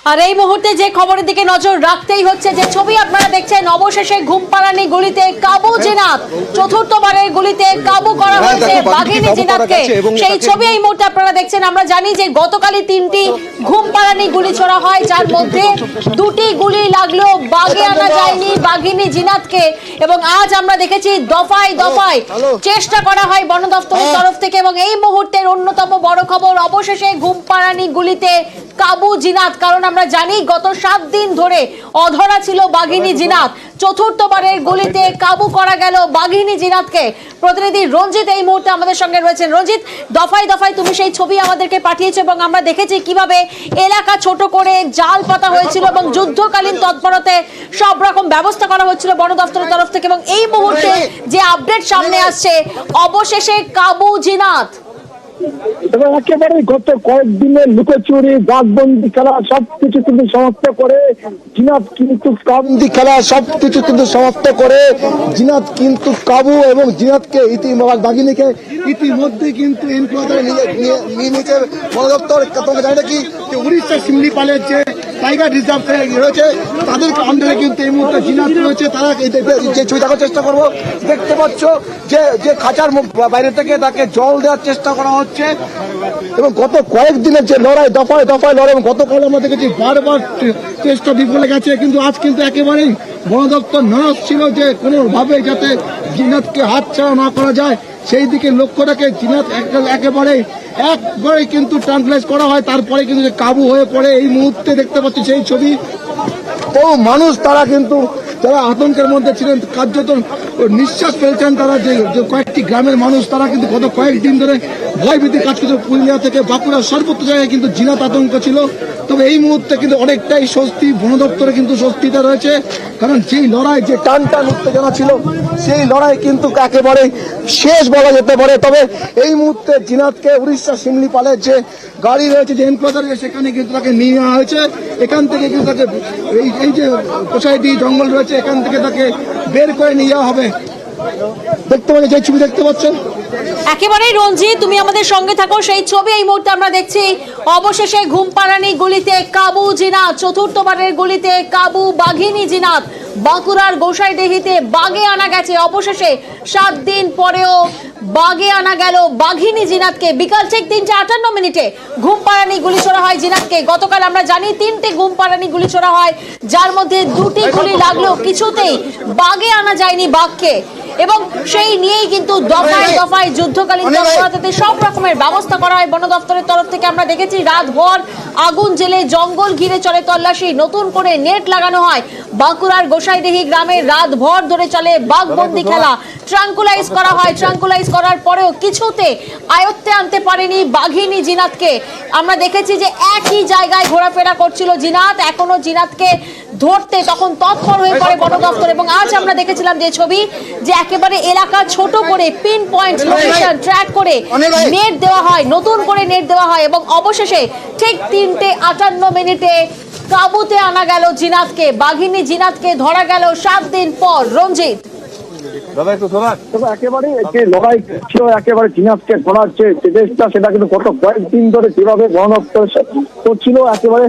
আর এই মুহূর্তে যে খবরের দিকে নজর রাখতেই হচ্ছে, যে ছবি আপনারা দেখছেন, অবশেষে ঘুমপাড়ানি গুলিতে কাবু জিনাত, চতুর্থবারের গুলিতে কাবু করা হয়েছে বাঘিনী জিনাতকে। সেই ছবি এই মুহূর্তে আপনারা দেখছেন। আমরা জানি যে গতকালই 3টি ঘুমপাড়ানি গুলি ছোড়া হয়, যার মধ্যে 2টি গুলি লাগলো বাগে আনা যায়নি বাঘিনী জিনাতকে। এবং আজ আমরা দেখেছি দফায় দফায় চেষ্টা করা হয় বন দপ্তরের তরফ থেকে। এবং এই মুহূর্তের অন্যতম বড় খবর, অবশেষে ঘুমপাড়ানি গুলিতে কাবু জিনাত। কারণ আমরা জানি গত 7 দিন ধরে অধরা ছিল বাঘিনী জিনাত, চতুর্থবারের গুলিতে কাবু করা গেল বাঘিনী জিনাতকে। প্রতিনিধি রঞ্জিত এই মুহূর্তে আমাদের সঙ্গে রয়েছেন। রঞ্জিত, দফায় দফায় তুমি সেই ছবি আমাদেরকে পাঠিয়েছো এবং আমরা দেখেছি কিভাবে এলাকা ছোট করে জাল পাতা হয়েছিল এবং যুদ্ধকালীন তৎপরতায় সব রকম ব্যবস্থা করা হচ্ছিল বন দপ্তরের তরফ থেকে। এবং এই মুহূর্তে যে আপডেট সামনে আসছে, অবশেষে কাবু জিনাত। এবং একেবারে গত কয়েকদিনের লুকোচুরি, বাঘবন্দি খেলা সবকিছু কিন্তু সমাপ্ত করে জিনাত কিন্তু কাবন্দি খেলা সবকিছু কিন্তু সমাপ্ত করে জিনাত কিন্তু কাবু। এবং জিনাতকে বাঘিনীকে ইতিমধ্যে কিন্তু এনকাউন্টারে নিয়ে নিয়েছে বন দপ্তর। তোমরা জানি নাকি যে উড়িষ্যা শিমলিপালের যে টাইগার রিজার্ভ রয়েছে, তাদের আন্ডারে কিন্তু এই মুহূর্তে জিনাত রয়েছে। তারা যে ছবি দেখার চেষ্টা করবো, দেখতে পাচ্ছ যে খাঁচার বাইরে থেকে তাকে জল দেওয়ার চেষ্টা করা হচ্ছে। এবং গত কয়েকদিনের যে লড়াই, দফায় দফায় লড়াই, এবং গতকাল আমরা দেখেছি বারবার চেষ্টা বিফলে গেছে। কিন্তু আজ কিন্তু একেবারেই বন দপ্তর নারাজ ছিল যে কোনোভাবে যাতে জিনাতকে হাতছাড়া না করা যায়, সেই দিকে লক্ষ্য রেখে জিনাত একবারেই কিন্তু ট্রাঙ্কুলাইজ করা হয়। তারপরে কিন্তু যে কাবু হয়ে পড়ে এই মুহূর্তে দেখতে পাচ্ছি সেই ছবি। তো মানুষ তারা কিন্তু যারা আতঙ্কের মধ্যে ছিলেন, কার্যত নিঃশ্বাস ফেলছেন। তারা যে কয়েকটি গ্রামের মানুষ, তারা কিন্তু গত কয়েকদিন ধরে ভয়ভীতি কাজ করছে। পুরুলিয়া থেকে বাঁকুড়া সর্বত্র জায়গায় কিন্তু জিনাত আতঙ্ক ছিল। তবে এই মুহূর্তে কিন্তু অনেকটাই স্বস্তি, বন দপ্তরে কিন্তু স্বস্তিতে রয়েছে। কারণ যেই লড়াই, যে টান টান উত্তেজনা ছিল, সেই লড়াই কিন্তু একেবারে শেষ বলা যেতে পারে। তবে এই মুহূর্তে জিনাতকে উড়িষ্যা শিমলিপালের যে গাড়ি রয়েছে, যে এনক্লোজারে, সেখানে কিন্তু তাকে নিয়ে যাওয়া হয়েছে। এখান থেকে কিন্তু তাকে এই যে কোষাইডি জঙ্গল রয়েছে, এখান থেকে তাকে বের করে নিয়ে যাওয়া হবে। দেখতে পাচ্ছি যে ছবি দেখতে পাচ্ছেন একেবারেই রঞ্জিত, তুমি আমাদের সঙ্গে থাকো। সেই ছবি এই মুহূর্তে আমরা দেখছি। অবশেষে ঘুমপাড়ানি গুলিতে কাবু জিনাত, চতুর্থবারের গুলিতে কাবু বাঘিনী জিনাত। বাঁকুড়ার গোসাইডিহিতে বাগে আনা গেছে। অবশেষে 7 দিন পরেও বাগে আনা গেল বাঘিনী জিনাতকে। বিকাল ঠিক 3:58 ঘুমপাড়ানি গুলি ছোড়া হয় জিনাতকে। গতকাল আমরা জানি 3টে ঘুমপাড়ানি গুলি ছোড়া হয়, যার মধ্যে 2টি গুলি লাগলো, কিছুতেই বাগে আনা যায়নি বাঘকে। এবং সেই নিয়েই কিন্তু দফায় দফায় যুদ্ধকালীন তৎপরতাতে সব রকমের ব্যবস্থা করা হয় বন দপ্তরের তরফ থেকে। আমরা দেখেছি রাতভর আগুন জেলে জঙ্গল ঘিরে চলে তল্লাশি, নতুন করে নেট লাগানো হয়। বাঁকুড়ার গোসাইডিহি গ্রামে রাতভর ধরে চলে বাঘবন্দি খেলা, ট্রাঙ্কুলাইজ করা হয়। ট্রাঙ্কুলাইজ করার পরেও কিছুতে আয়ত্তে আনতে পারেনি বাঘিনী জিনাতকে। আমরা দেখেছি যে একই জায়গায় ঘোরাফেরা করছিল জিনাত, এখনো জিনাতকে ধরতে তখন তৎপর হয়ে পড়ে বন দপ্তর। এবং আজ আমরা দেখেছিলাম যে ছবি, যে একেবারে এলাকা ছোট করে পিন পয়েন্ট লোকেশন ট্র্যাক করে নেট দেওয়া হয়, নতুন করে নেট দেওয়া হয়। এবং অবশেষে ঠিক 3:58 কাবুতে আনা গেল জিনাতকে, বাঘিনী জিনাতকে ধরা গেল 7 দিন পর। রঞ্জিত, একেবারে যে লড়াই ছিল, একেবারে জিনাতকে ধরার যে চেষ্টা, সেটা কিন্তু গত কয়েকদিন ধরে যেভাবে বন দপ্তর করছিল, একেবারে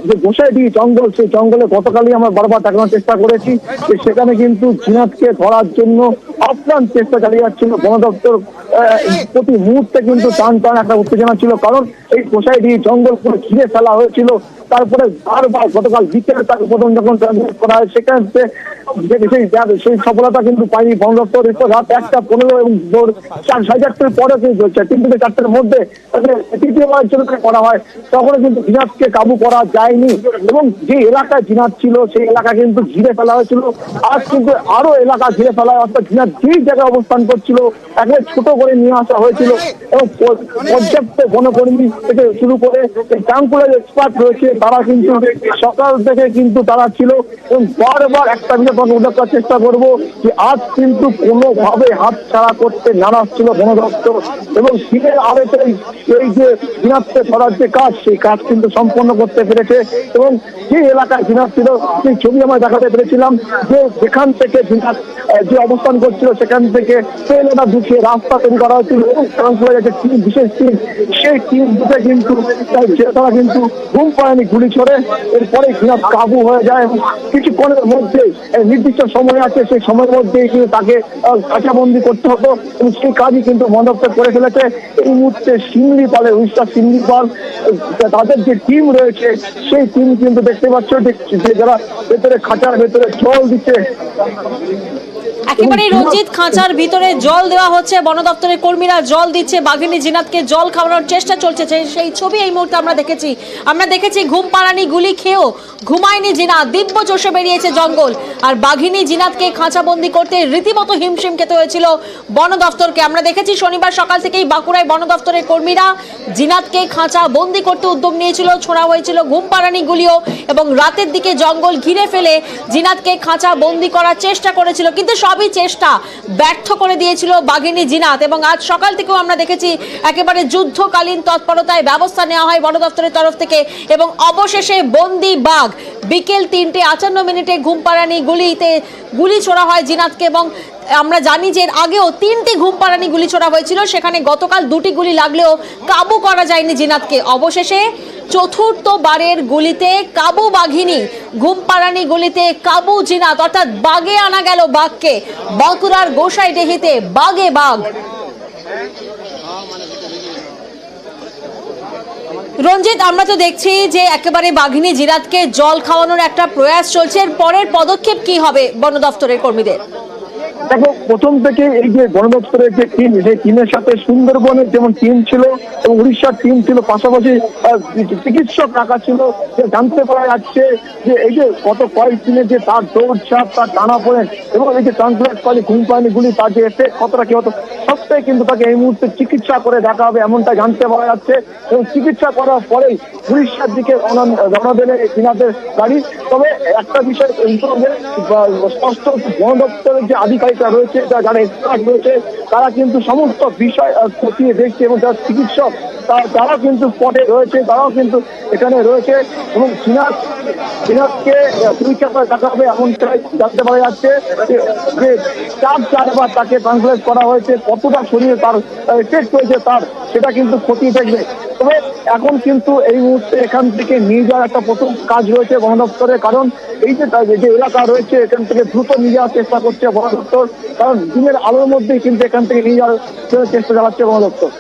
যে গোসাইডিহি জঙ্গল, সেই জঙ্গলে গতকালই আমরা বারবার দেখানোর চেষ্টা করেছি যে সেখানে কিন্তু জিনাতকে ধরার জন্য আপ্রাণ চেষ্টা চালিয়ে যাচ্ছিল বন দপ্তর। প্রতি মুহূর্তে কিন্তু টান টান একটা উত্তেজনা ছিল, কারণ এই গোসাইডিহি জঙ্গল পুরো ঘিরে ফেলা হয়েছিল। তারপরে বারবার গতকাল বিকেলে তাকে প্রথম যখন করা হয়, সেখানে সেই সফলতা কিন্তু পায়নি বন দপ্তর। রাত 1:15 এবং ভোর 4:30 পরে কিন্তু 3 থেকে 4টার মধ্যে তৃতীয়বারের জন্য করা হয়, তখন কিন্তু জিনাতকে কাবু করা যায়নি। এবং যে এলাকায় জিনাত ছিল, সেই এলাকা কিন্তু ঘিরে ফেলা হয়েছিল। আজ কিন্তু আরো এলাকা ঘিরে ফেলা হয়, অর্থাৎ জিনাত যেই জায়গায় অবস্থান করছিল একেবারে ছোট করে নিয়ে আসা হয়েছিল। এবং পর্যাপ্ত বনকর্মী থেকে শুরু করে ট্রাঙ্কুলাইজ এক্সপার্ট রয়েছে, তারা কিন্তু সকাল থেকে কিন্তু তারা ছিল। এবং বারবার একটা বিষয় উল্লেখ করার চেষ্টা করবো যে আর কাজ কিন্তু কোনোভাবে হাত ছাড়া করতে নারাজ বন দপ্তর, এবং দিনের আলোতে এই যে জিনাতকে ধরার যে কাজ, সেই কাজ কিন্তু সম্পন্ন করতে পেরেছে। এবং যে এলাকায় জিনাত ছিল সেই ছবি আমরা দেখাতে পেরেছিলাম, যে যেখান থেকে জিনাত যে অবস্থান করছিল সেখান থেকে ট্রেনেরা ঢুকিয়ে রাস্তা তৈরি করা হয়েছিল, এবং যে বিশেষ টিম, সেই টিম দুটো কিন্তু তারা কিন্তু ঘুম পায়নি গুলি ছড়ে। এরপরে জিনাত কাবু হয়ে যায় এবং কিছুক্ষণের মধ্যে নির্দিষ্ট সময় আছে, সেই সময়ের মধ্যে কিন্তু তাকে কাঁচাবন্দি করতে হতো, এবং সেই কাজই কিন্তু বন দপ্তর করে ফেলেছে। এই মুহূর্তে শিমলিপালে উড়িষ্যা শিমলিপাল তাদের যে টিম রয়েছে, সেই টিম কিন্তু দেখতে পাচ্ছ যে যারা ভেতরে খাঁচার ভেতরে জল দিচ্ছে। একেবারে রঞ্জিত, খাঁচার ভিতরে জল দেওয়া হচ্ছে, বন দপ্তরের কর্মীরা জল দিচ্ছে, বাঘিনী জিনাতকে জল খাওয়ানোর চেষ্টা চলছে, সেই ছবি এই মুহূর্তে আমরা দেখেছি ঘুম পাড়ানি গুলি খেয়েও ঘুমায়নি জিনাত, দিব্য চষে বেরিয়েছে জঙ্গল। আর বাঘিনী জিনাতকে খাঁচাবন্দি করতে রীতিমতো হিমশিম খেতে হয়েছিল বন দপ্তরকে। আমরা দেখেছি শনিবার সকাল থেকেই বাঁকুড়ায় বন দপ্তরের কর্মীরা জিনাতকে খাঁচা বন্দি করতে উদ্যোগ নিয়েছিল, ছোড়া হয়েছিল ঘুম পাড়ানি গুলিও, এবং রাতের দিকে জঙ্গল ঘিরে ফেলে জিনাতকে খাঁচা বন্দি করার চেষ্টা করেছিল, কিন্তু সবই চেষ্টা ব্যর্থ করে দিয়েছিল বাঘিনী জিনাত। এবং আজ সকাল থেকেও আমরা দেখেছি একেবারে যুদ্ধকালীন তৎপরতায় ব্যবস্থা নেওয়া হয় বন দপ্তরের তরফ থেকে, এবং অবশেষে বন্দি বাঘ বিকেল 3:58 ঘুম পাড়ানি গুলি ছোড়া হয় জিনাতকে। এবং আমরা জানি যে এর আগেও 3টি ঘুম পাড়ানি গুলি ছোড়া হয়েছিল, সেখানে গতকাল 2টি গুলি লাগলেও কাবু করা যায়নি জিনাতকে। অবশেষে চতুর্থবারের গুলিতে কাবু বাঘিনী, ঘুম পাড়ানি গুলিতে কাবু জিনাত, অর্থাৎ বাগে আনা গেল বাঘকে। বাঁকুড়ার গোসাইডিহিতে বাগে বাঘ। রঞ্জিত, আমরা তো দেখছি যে একেবারে বাঘিনী জিনাতকে জল খাওয়ানোর একটা প্রয়াস চলছে, এর পরের পদক্ষেপ কি হবে বন দপ্তরের কর্মীদের? দেখো, প্রথম থেকে এই যে বন দপ্তরের যে টিম, সেই টিমের সাথে সুন্দরবনের যেমন টিম ছিল এবং উড়িষ্যার টিম ছিল, পাশাপাশি চিকিৎসক রাখা ছিল। যে জানতে পারা যাচ্ছে যে এই যে গত কয়েকদিনে যে তার দৌড়ঝাঁপ, তার টানা পড়েন এবং এই যে ট্রান্সপ্লান্ট ঘুম পানিগুলি, তার যে এফেক্ট কতটা কি হতো, সবটাই কিন্তু তাকে এই মুহূর্তে চিকিৎসা করে দেখা হবে এমনটা জানতে পারা যাচ্ছে। এবং চিকিৎসা করার পরেই উড়িষ্যার দিকে রওনা দেবে জিনাতের গাড়ি। তবে একটা বিষয় স্পষ্ট, বন দপ্তরের যে আধিকারিকরা রয়েছে, যারা এক্সপার্ট রয়েছে, তারা কিন্তু সমস্ত বিষয় খতিয়ে দেখছে, এবং যারা চিকিৎসক তারা কিন্তু স্পটে রয়েছে, তারাও কিন্তু এখানে রয়েছে। এবং জিনাতকে চিকিৎসা করে দেখা হবে এমনটাই জানতে পারা যাচ্ছে যে 4বার তাকে ট্রান্সপ্লান্ট করা হয়েছে, কতটা শরীরে তার এফেক্ট হয়েছে তার, সেটা কিন্তু খতিয়ে দেখবে। তবে এখন কিন্তু এই মুহূর্তে এখান থেকে নিয়ে যাওয়ার একটা প্রথম কাজ রয়েছে বন দপ্তরের, কারণ এই যে এলাকা রয়েছে এখান থেকে দ্রুত নিয়ে যাওয়ার চেষ্টা করছে বন দপ্তর, কারণ দিনের আলোর মধ্যেই কিন্তু এখান থেকে নিয়ে যাওয়ার চেষ্টা চালাচ্ছে বন দপ্তর।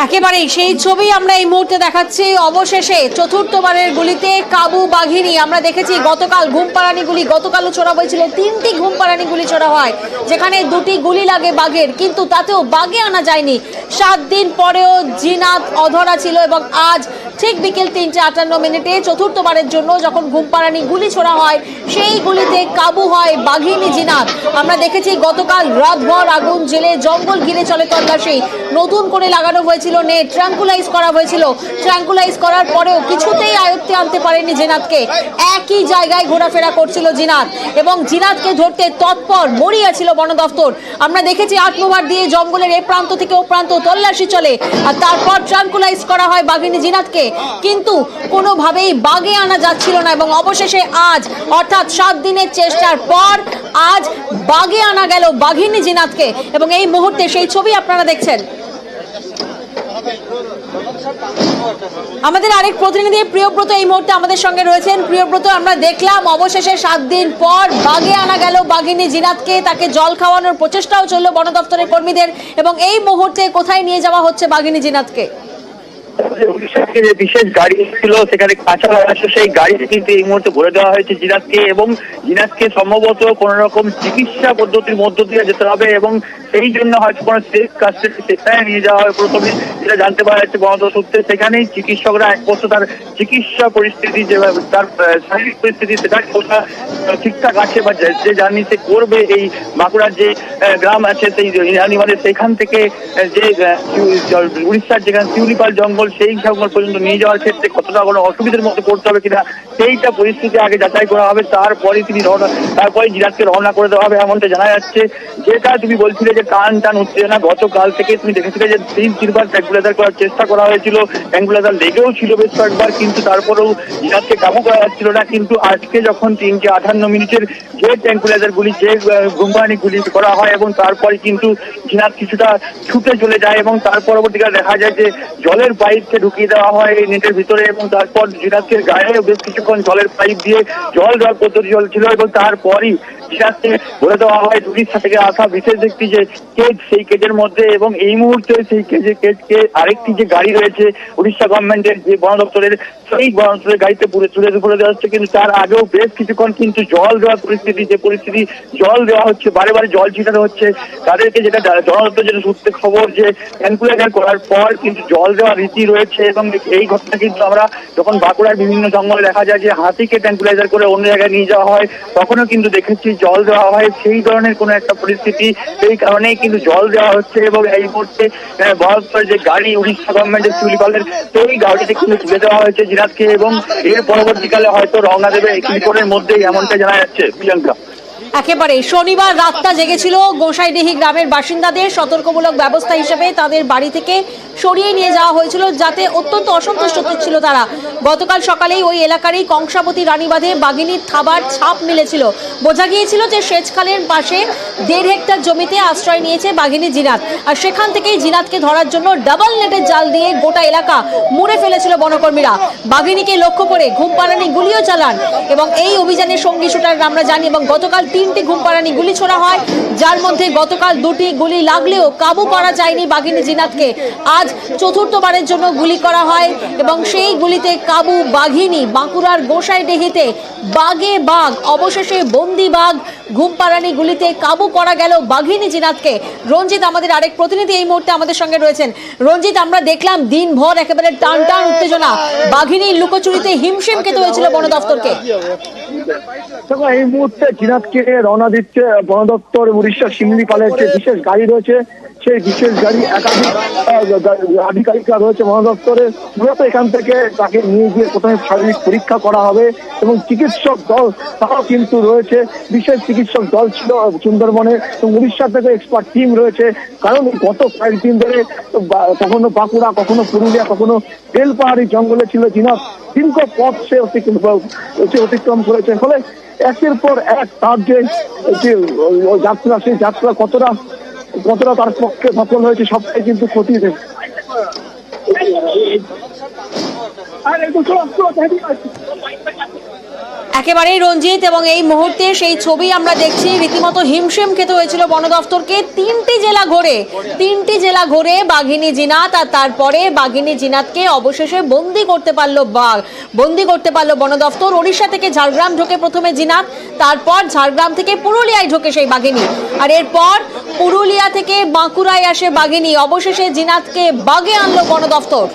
একেবারেই সেই ছবি আমরা এই মুহূর্তে দেখাচ্ছি। অবশেষে চতুর্থবারের গুলিতে কাবু বাঘিনী। আমরা দেখেছি গতকাল ঘুম পাড়ানি গুলি, গতকালও ছোড়া হয়েছিল, 3টি ঘুম পাড়ানি গুলি ছোড়া হয়, যেখানে 2টি গুলি লাগে বাঘের, কিন্তু তাতেও বাঘে আনা যায়নি। 7 দিন পরেও জিনাত অধরা ছিল, এবং আজ ঠিক বিকেল 3:58 চতুর্থবারের জন্য যখন ঘুম পাড়ানি গুলি ছোড়া হয়, সেই গুলিতে কাবু হয় বাঘিনী জিনাত। আমরা দেখেছি গতকাল রাতভর আগুন জেলে জঙ্গল ঘিরে চলে তল্লাশি, নতুন করে লাগানো হয়েছিল নেট, ট্রাঙ্কুলাইজ করা হয়েছিল, ট্রাঙ্কুলাইজ করার পরেও কিছুতেই আয়ত্তে আনতে পারেনি জিনাতকে। একই জায়গায় ঘোরাফেরা করছিল জিনাত, এবং জিনাতকে ধরতে তৎপর মরিয়া ছিল বন দপ্তর। আমরা দেখেছি আটমোবার দিয়ে জঙ্গলের এ প্রান্ত থেকে ও প্রান্ত তল্লাশি চলে, আর তারপর ট্রাঙ্কুলাইজ করা হয় বাঘিনী জিনাতকে, কিন্তু কোনোভাবেই বাগে আনা যাচ্ছিল না। এবং অবশেষে আজ, অর্থাৎ 7 দিনের চেষ্টার পর আজ বাগে আনা গেল বাঘিনী জিনাতকে, এবং এই মুহূর্তে সেই ছবি আপনারা দেখছেন। আমাদের আরেক প্রতিনিধি প্রিয়ব্রত এই মুহূর্তে আমাদের সঙ্গে রয়েছেন। প্রিয়ব্রত, আমরা দেখলাম অবশেষে 7 দিন পর বাগে আনা গেল বাঘিনী জিনাতকে, তাকে জল খাওয়ানোর প্রচেষ্টাও চলল বন দপ্তরের কর্মীদের, এবং এই মুহূর্তে কোথায় নিয়ে যাওয়া হচ্ছে বাঘিনী জিনাতকে? উড়িষ্যা থেকে যে বিশেষ গাড়ি ছিল, সেখানে কাঁচা আছে, সেই গাড়িতে কিন্তু এই মুহূর্তে ভরে দেওয়া হয়েছে জিনাতকে, এবং জিনাতকে সম্ভবত কোন রকম চিকিৎসা পদ্ধতির মধ্য দিয়ে যেতে হবে, এবং সেই জন্য হয়তো কোনো সেফ কাস্টডি সেখানে নিয়ে যাওয়া হয় প্রথমে, যেটা জানতে পারা যাচ্ছে বন দপ্তর সূত্রে। সেখানেই চিকিৎসকরা এক বছর তার চিকিৎসা পরিস্থিতি, যে তার শারীরিক পরিস্থিতি, সেটা ঠিকঠাক আছে বা যে জার্নিতে করবে এই বাঁকুড়ার যে গ্রাম আছে সেই ইরানিমাদের, সেখান থেকে যে উড়িষ্যার যেখানে শিউলিপাল জঙ্গল, সেই সময় পর্যন্ত নিয়ে যাওয়ার ক্ষেত্রে কতটা কোনো অসুবিধার মধ্যে পড়তে হবে কিনা সেইটা পরিস্থিতি আগে যাচাই করা হবে, তারপরে জিনাতকে রওনা করে দেওয়া হবে এমনটা জানা যাচ্ছে। যেটা তুমি বলছিলে যে টান উত্তেজনা, গতকাল থেকে তুমি দেখেছিলে যে 3-4 ট্র্যাঙ্কুলাইজার করার চেষ্টা করা হয়েছিল, ট্র্যাঙ্কুলাইজার লেগেও ছিল বেশ কয়েকবার, কিন্তু তারপরেও জিনাতকে কাবু করা যাচ্ছিল না। কিন্তু আজকে যখন 3:58 যে ট্র্যাঙ্কুলাইজার গুলি, যে ঘুমপাড়ানি গুলি করা হয় এবং তারপরে কিন্তু জিনাত কিছুটা ছুটে চলে যায় এবং তার পরবর্তীকালে দেখা যায় যে জলের পাইপকে ঢুকিয়ে দেওয়া হয় এই নেটের ভিতরে এবং তারপর জিনাতকে গায়ে বেশ কিছুক্ষণ জলের পাইপ দিয়ে জল দেওয়ার পদ্ধতি চলছিল এবং তারপরই জিনাতকে বলে দেওয়া হয় উড়িষ্যা থেকে আসা বিশেষ একটি যে কেজ, সেই কেজের মধ্যে, এবং এই মুহূর্তে সেই কেজকে আরেকটি যে গাড়ি রয়েছে উড়িষ্যা গভর্নমেন্টের যে বন দপ্তরের, সেই বন দপ্তরের গাড়িতে তুলে দেওয়া হচ্ছে। কিন্তু তার আগেও বেশ কিছুক্ষণ কিন্তু জল দেওয়ার পরিস্থিতি জল দেওয়া হচ্ছে, বারে জল ছিটানো হচ্ছে তাদেরকে, যেটা জনদপ্তর যেটা সূত্রে খবর যে ট্র্যাঙ্কুলাইজার করার পর কিন্তু জল দেওয়ার রীতি রয়েছে। এবং এই ঘটনা কিন্তু আমরা যখন বাঁকুড়ার বিভিন্ন জঙ্গলে দেখা যায় যে হাতিকে ট্র্যাঙ্কুলাইজার করে অন্য জায়গায় নিয়ে যাওয়া হয়, তখনও কিন্তু দেখেছি জল দেওয়া হয়, সেই ধরনের কোনো একটা পরিস্থিতি, সেই কারণেই কিন্তু জল দেওয়া হচ্ছে। এবং এই মুহূর্তে বহরমপুরের যে গাড়ি উড়িষ্যা গভর্নমেন্টের শিউলিপালের, সেই গাড়িতে কিন্তু তুলে দেওয়া হয়েছে জিনাতকে এবং এর পরবর্তীকালে হয়তো রওনা দেবে কিছুক্ষণের মধ্যেই, এমনটা জানা যাচ্ছে। প্রিয়াঙ্কা, একেবারে শনিবার রাতটা জেগেছিল গোসাইডিহি গ্রামের বাসিন্দাদের। সতর্কমূলক ব্যবস্থা হিসেবে তাদের বাড়ি থেকে সরিয়ে নিয়ে যাওয়া হয়েছিল, যাতে অত্যন্ত অসন্তুষ্ট ছিল তারা। গতকাল সকালেই ওই এলাকারই কংসাবতী রানীবাঁধে বাঘিনীর থাবার ছাপ মিলেছিল। বোঝা গিয়েছিল যে সেচখালের পাশে 1.5 হেক্টর জমিতে আশ্রয় নিয়েছে বাঘিনী জিনাত, আর সেখান থেকেই জিনাতকে ধরার জন্য ডাবল নেটের জাল দিয়ে গোটা এলাকা মুড়ে ফেলেছিল বনকর্মীরা। বাঘিনীকে লক্ষ্য করে ঘুমপাড়ানি গুলিও চালান এবং এই অভিযানের সঙ্গী শুটার আমরা জানি। এবং গতকাল 3টি ঘুমপাড়ানি গুলি ছোড়া হয়, যার মধ্যে গতকাল 2টি গুলি লাগলেও কাবু করা যায়নি বাঘিনী জিনাতকে। আজ চতুর্থবারের জন্য গুলি করা হয় এবং সেই গুলিতে কাবু বাঘিনী। বাঁকুড়ার গোসাইডিহিতে বাঘে বাঘ, অবশেষে বন্দি বাঘ। ঘুমপাড়ানি গুলিতে কাবু করা গেল বাঘিনী জিনাতকে। রঞ্জিত, আমাদের আরেক প্রতিনিধি এই মুহূর্তে আমাদের সঙ্গে রয়েছেন। রঞ্জিত, আমরা দেখলাম দিনভর একেবারে টান উত্তেজনা, বাঘিনীর লুকোচুরিতে হিমশিম খেতে হয়েছিল বন দপ্তরকে। দেখো, এই মুহূর্তে জিনাতকে রওনা দিচ্ছে বন দপ্তর, উড়িষ্যা শিমলিপালের যে বিশেষ গাড়ি রয়েছে, সেই বিশেষ গাড়ি একাধিক আধিকারিকরা রয়েছে বন দপ্তরে। মূলত এখান থেকে তাকে নিয়ে গিয়ে প্রথমে শারীরিক পরীক্ষা করা হবে এবং চিকিৎসক দল তারাও কিন্তু রয়েছে। বিশেষ চিকিৎসক দল ছিল সুন্দরবনে এবং উড়িষ্যা থেকে এক্সপার্ট টিম রয়েছে। কারণ গত কয়েকদিন ধরে কখনো বাঁকুড়া, কখনো পুরুলিয়া, কখনো বেলপাহাড়ি জঙ্গলে ছিল জিনাত। দীর্ঘ পথ সে অতিক্রম করেছে, ফলে একের পর এক তার যে যাত্রা, সেই যাত্রা কতটা তার পক্ষে সফল হয়েছে সবটাই কিন্তু খতিয়ে দেবে। একেবারেই রঞ্জিত, এবং এই মুহূর্তে সেই ছবি আমরা দেখছি। রীতিমতো হিমশিম খেতে হয়েছিল বন দফতরকে। 3টি জেলা ঘুরে বাঘিনী জিনাত, আর তারপরে বাঘিনী জিনাতকে অবশেষে বন্দি করতে পারলো বন দফতর। ওড়িশা থেকে ঝাড়গ্রাম ঢোকে প্রথমে জিনাত, তারপর ঝাড়গ্রাম থেকে পুরুলিয়ায় ঢোকে সেই বাঘিনী, আর এরপর পুরুলিয়া থেকে বাঁকুড়ায় আসে বাঘিনী। অবশেষে জিনাতকে বাগে আনলো বন দফতর।